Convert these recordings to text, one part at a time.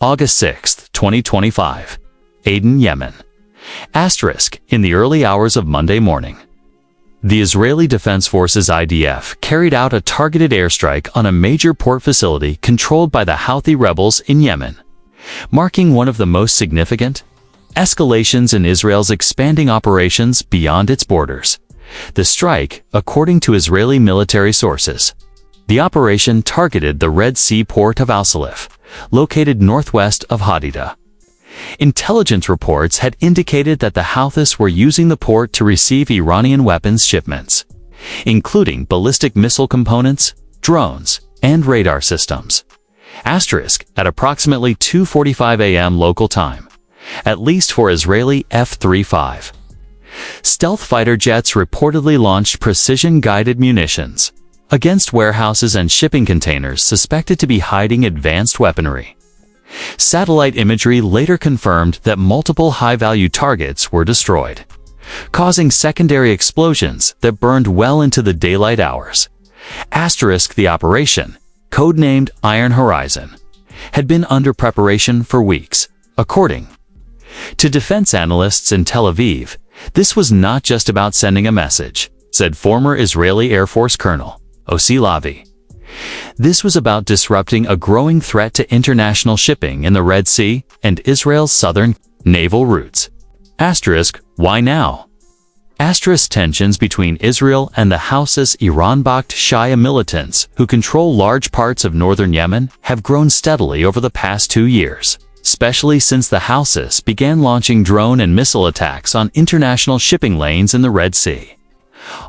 August 6, 2025. Aden, Yemen. Asterisk, in the early hours of Monday morning, the Israeli Defense Forces IDF carried out a targeted airstrike on a major port facility controlled by the Houthi rebels in Yemen, marking one of the most significant escalations in Israel's expanding operations beyond its borders. The strike, according to Israeli military sources, the operation targeted the Red Sea port of Al Salif, located northwest of Hadida. Intelligence reports had indicated that the Houthis were using the port to receive Iranian weapons shipments, including ballistic missile components, drones, and radar systems. Asterisk, at approximately 2:45 a.m. local time, at least for Israeli F-35. Stealth fighter jets reportedly launched precision-guided munitions against warehouses and shipping containers suspected to be hiding advanced weaponry. Satellite imagery later confirmed that multiple high-value targets were destroyed, causing secondary explosions that burned well into the daylight hours. Asterisk, the operation, codenamed Iron Horizon, had been under preparation for weeks. According to defense analysts in Tel Aviv, this was not just about sending a message, said former Israeli Air Force Colonel Ossi Lavi. This was about disrupting a growing threat to international shipping in the Red Sea and Israel's southern naval routes. Asterisk, why now? Asterisk, tensions between Israel and the Houthis, Iran-backed Shia militants who control large parts of northern Yemen, have grown steadily over the past 2 years, especially since the Houthis began launching drone and missile attacks on international shipping lanes in the Red Sea,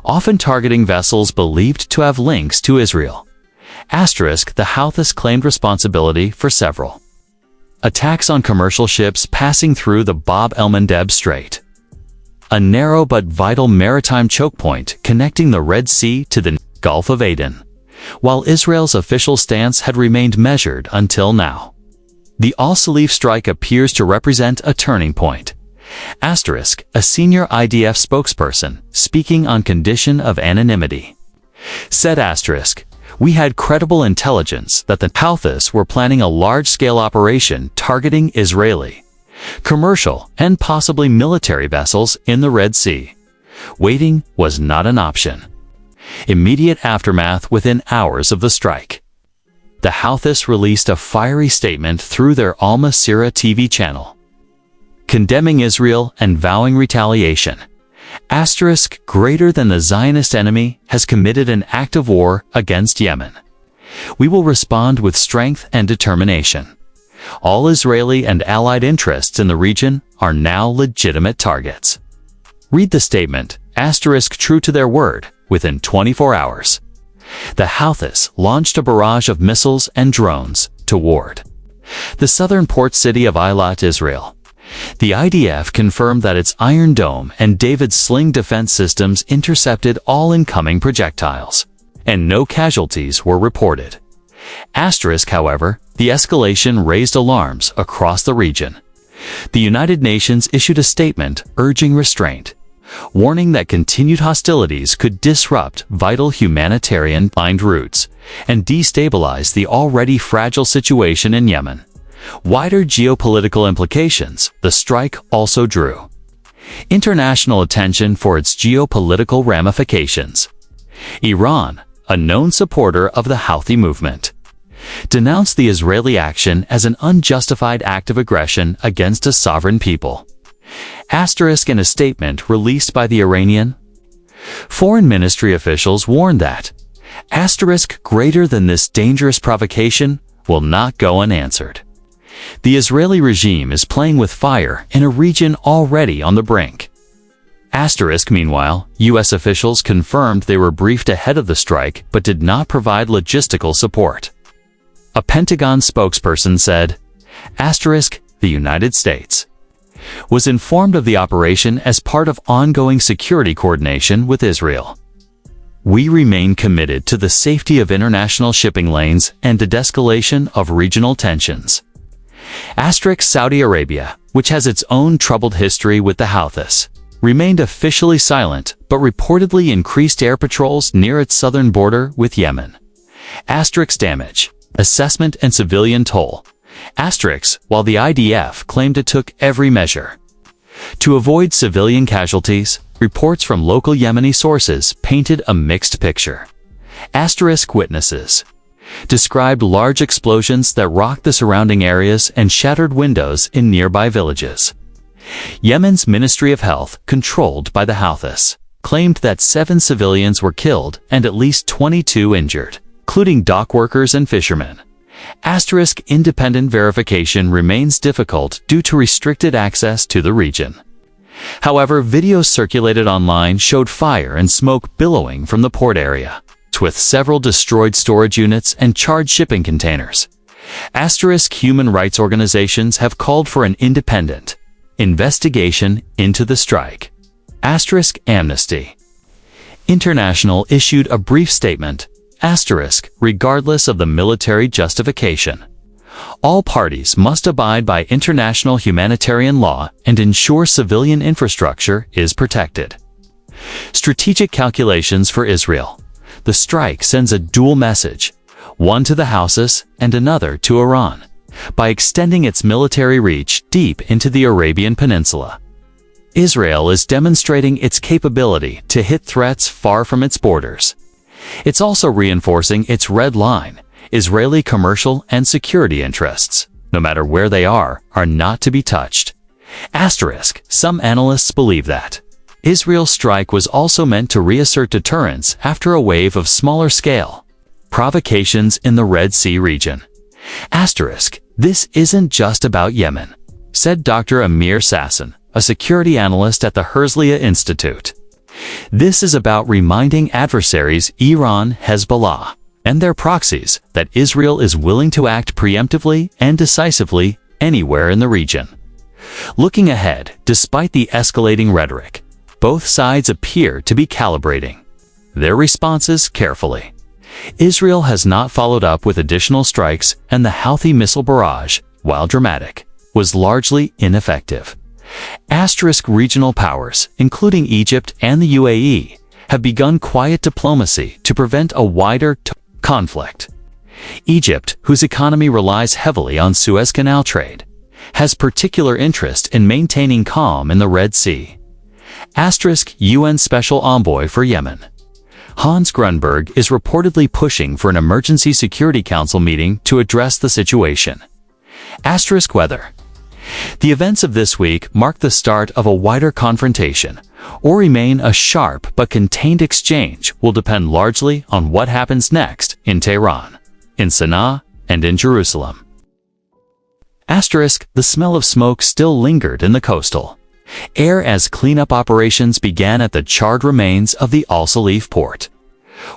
often targeting vessels believed to have links to Israel. Asterisk, the Houthis claimed responsibility for several attacks on commercial ships passing through the Bab el-Mandeb Strait, a narrow but vital maritime choke point connecting the Red Sea to the Gulf of Aden, while Israel's official stance had remained measured until now. The Al Salif strike appears to represent a turning point. Asterisk, a senior IDF spokesperson, speaking on condition of anonymity, said asterisk, we had credible intelligence that the Houthis were planning a large-scale operation targeting Israeli commercial and possibly military vessels in the Red Sea. Waiting was not an option. Immediate aftermath within hours of the strike, the Houthis released a fiery statement through their Al Masirah TV channel, condemning Israel and vowing retaliation. Asterisk, greater than the Zionist enemy has committed an act of war against Yemen. We will respond with strength and determination. All Israeli and allied interests in the region are now legitimate targets. Read the statement. Asterisk, true to their word, within 24 hours, the Houthis launched a barrage of missiles and drones toward the southern port city of Eilat, Israel. The IDF confirmed that its Iron Dome and David's Sling defense systems intercepted all incoming projectiles, and no casualties were reported. Asterisk, however, the escalation raised alarms across the region. The United Nations issued a statement urging restraint, warning that continued hostilities could disrupt vital humanitarian routes and destabilize the already fragile situation in Yemen. Wider geopolitical implications. The strike also drew international attention for its geopolitical ramifications. Iran, a known supporter of the Houthi movement, denounced the Israeli action as an unjustified act of aggression against a sovereign people. Asterisk, in a statement released by the Iranian Foreign Ministry officials warned that asterisk, greater than this dangerous provocation will not go unanswered. The Israeli regime is playing with fire in a region already on the brink. Asterisk, meanwhile, U.S. officials confirmed they were briefed ahead of the strike but did not provide logistical support. A Pentagon spokesperson said, asterisk, the United States was informed of the operation as part of ongoing security coordination with Israel. We remain committed to the safety of international shipping lanes and the de-escalation of regional tensions. Asterisk, Saudi Arabia, which has its own troubled history with the Houthis, remained officially silent but reportedly increased air patrols near its southern border with Yemen. Asterisk, damage, assessment and civilian toll. While the IDF claimed it took every measure to avoid civilian casualties, reports from local Yemeni sources painted a mixed picture. Witnesses described large explosions that rocked the surrounding areas and shattered windows in nearby villages. Yemen's Ministry of Health, controlled by the Houthis, claimed that 7 civilians were killed and at least 22 injured, including dock workers and fishermen. Independent verification remains difficult due to restricted access to the region. However, videos circulated online showed fire and smoke billowing from the port area, with several destroyed storage units and charred shipping containers. Human rights organizations have called for an independent investigation into the strike. Amnesty International issued a brief statement, regardless of the military justification. All parties must abide by international humanitarian law and ensure civilian infrastructure is protected. Strategic calculations for Israel. The strike sends a dual message, one to the Houthis and another to Iran, by extending its military reach deep into the Arabian Peninsula. Israel is demonstrating its capability to hit threats far from its borders. It's also reinforcing its red line. Israeli commercial and security interests, no matter where they are not to be touched. Some analysts believe that Israel's strike was also meant to reassert deterrence after a wave of smaller-scale provocations in the Red Sea region. This isn't just about Yemen, said Dr. Amir Sasson, a security analyst at the Herzliya Institute. This is about reminding adversaries Iran, Hezbollah, and their proxies that Israel is willing to act preemptively and decisively anywhere in the region. Looking ahead, despite the escalating rhetoric, both sides appear to be calibrating their responses carefully. Israel has not followed up with additional strikes, and the Houthi missile barrage, while dramatic, was largely ineffective. Regional powers, including Egypt and the UAE, have begun quiet diplomacy to prevent a wider conflict. Egypt, whose economy relies heavily on Suez Canal trade, has particular interest in maintaining calm in the Red Sea. UN Special Envoy for Yemen Hans Grunberg is reportedly pushing for an Emergency Security Council meeting to address the situation. Weather. The events of this week mark the start of a wider confrontation, or remain a sharp but contained exchange will depend largely on what happens next in Tehran, in Sana'a, and in Jerusalem. The smell of smoke still lingered in the coastal air as cleanup operations began at the charred remains of the Al Salif port.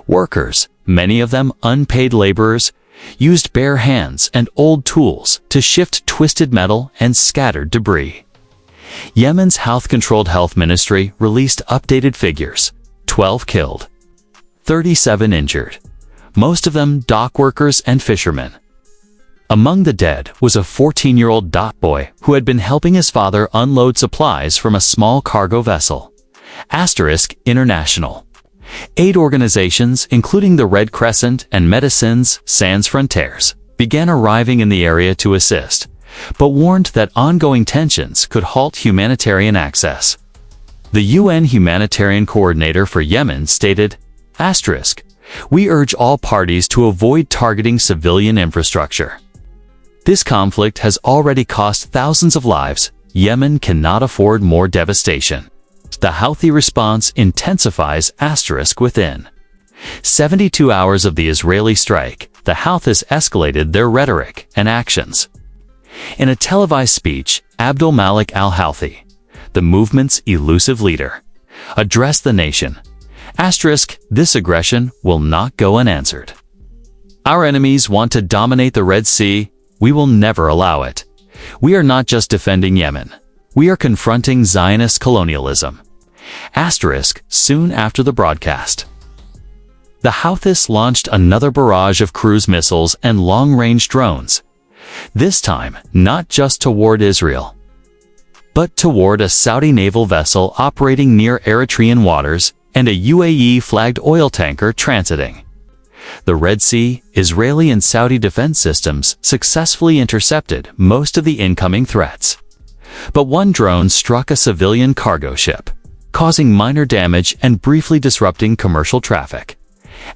Workers, many of them unpaid laborers, used bare hands and old tools to shift twisted metal and scattered debris. Yemen's Houth-controlled health ministry released updated figures: 12 killed, 37 injured, most of them dock workers and fishermen. Among the dead was a 14-year-old dock boy who had been helping his father unload supplies from a small cargo vessel. International aid organizations, including the Red Crescent and Médecins Sans Frontières, began arriving in the area to assist, but warned that ongoing tensions could halt humanitarian access. The UN Humanitarian Coordinator for Yemen stated, "We urge all parties to avoid targeting civilian infrastructure. This conflict has already cost thousands of lives. Yemen cannot afford more devastation." The Houthi response intensifies within 72 hours of the Israeli strike, the Houthis escalated their rhetoric and actions. In a televised speech, Abdul Malik al-Houthi, the movement's elusive leader, addressed the nation. This aggression will not go unanswered. Our enemies want to dominate the Red Sea. We will never allow it. We are not just defending Yemen. We are confronting Zionist colonialism. Soon after the broadcast, the Houthis launched another barrage of cruise missiles and long-range drones, this time not just toward Israel, but toward a Saudi naval vessel operating near Eritrean waters and a UAE-flagged oil tanker transiting. The Red Sea, Israeli and Saudi defense systems successfully intercepted most of the incoming threats. But one drone struck a civilian cargo ship, causing minor damage and briefly disrupting commercial traffic.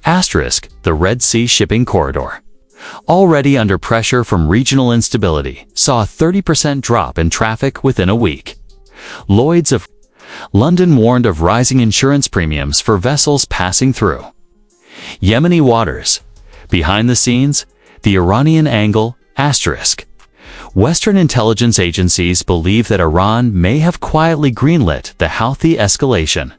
The Red Sea shipping corridor, already under pressure from regional instability, saw a 30% drop in traffic within a week. Lloyd's of London warned of rising insurance premiums for vessels passing through Yemeni waters. Behind the scenes, the Iranian angle, *. Western intelligence agencies believe that Iran may have quietly greenlit the Houthi escalation.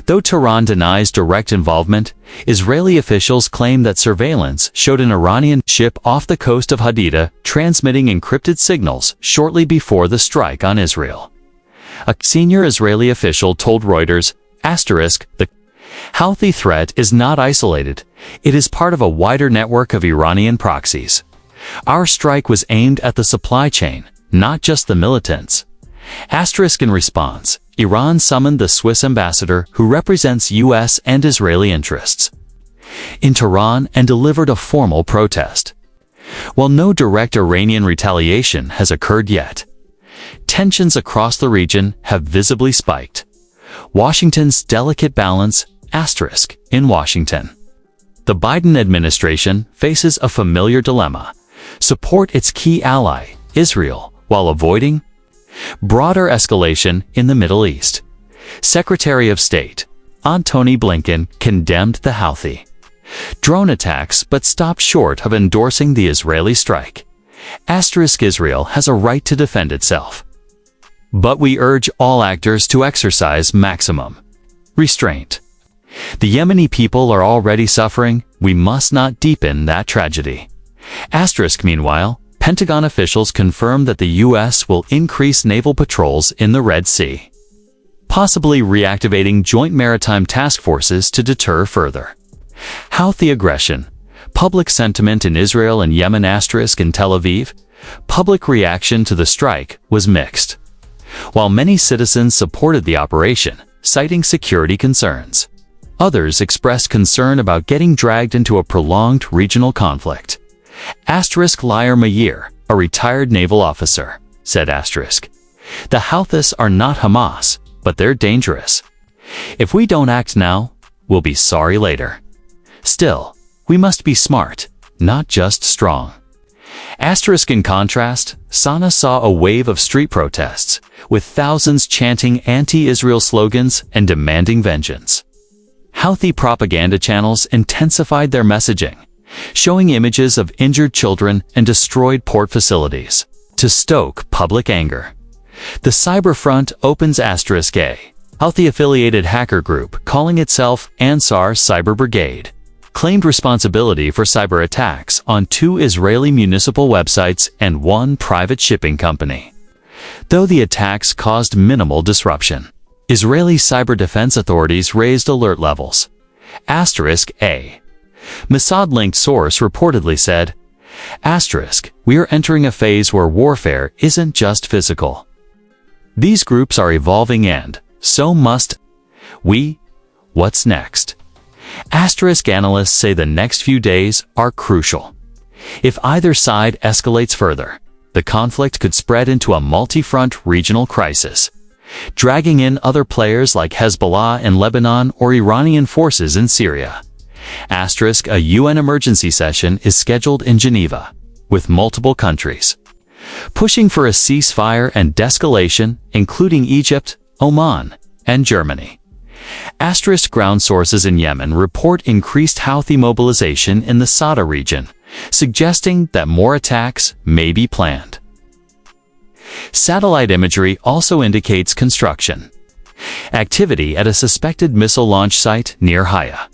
Though Tehran denies direct involvement, Israeli officials claim that surveillance showed an Iranian ship off the coast of Haditha transmitting encrypted signals shortly before the strike on Israel. A senior Israeli official told Reuters, *The Houthi threat is not isolated. It is part of a wider network of Iranian proxies. Our strike was aimed at the supply chain, not just the militants. In response, Iran summoned the Swiss ambassador who represents U.S. and Israeli interests in Tehran and delivered a formal protest. While no direct Iranian retaliation has occurred yet, tensions across the region have visibly spiked. Washington's delicate balance, in Washington. The Biden administration faces a familiar dilemma: support its key ally, Israel, while avoiding broader escalation in the Middle East. Secretary of State Antony Blinken condemned the Houthi drone attacks but stopped short of endorsing the Israeli strike. Israel has a right to defend itself. But we urge all actors to exercise maximum restraint. The Yemeni people are already suffering. We must not deepen that tragedy. Meanwhile, Pentagon officials confirmed that the U.S. will increase naval patrols in the Red Sea, possibly reactivating joint maritime task forces to deter further Houthi aggression. Public sentiment in Israel and Yemen. In Tel Aviv, public reaction to the strike was mixed. While many citizens supported the operation, citing security concerns, others expressed concern about getting dragged into a prolonged regional conflict. Lair Meir, a retired naval officer, said The Houthis are not Hamas, but they're dangerous. If we don't act now, we'll be sorry later. Still, we must be smart, not just strong. In contrast, Sana'a saw a wave of street protests, with thousands chanting anti-Israel slogans and demanding vengeance. Houthi propaganda channels intensified their messaging, showing images of injured children and destroyed port facilities to stoke public anger. The Cyberfront opens *A Houthi-affiliated hacker group calling itself Ansar Cyber Brigade claimed responsibility for cyber attacks on 2 Israeli municipal websites and 1 private shipping company. Though the attacks caused minimal disruption, Israeli cyber defense authorities raised alert levels. *A Mossad-linked source reportedly said, We are entering a phase where warfare isn't just physical. These groups are evolving and, so must we. What's next? Analysts say the next few days are crucial. If either side escalates further, the conflict could spread into a multi-front regional crisis, dragging in other players like Hezbollah in Lebanon or Iranian forces in Syria. A UN emergency session is scheduled in Geneva, with multiple countries pushing for a ceasefire and de-escalation, including Egypt, Oman, and Germany. Ground sources in Yemen report increased Houthi mobilization in the Sada region, suggesting that more attacks may be planned. Satellite imagery also indicates construction activity at a suspected missile launch site near Haya.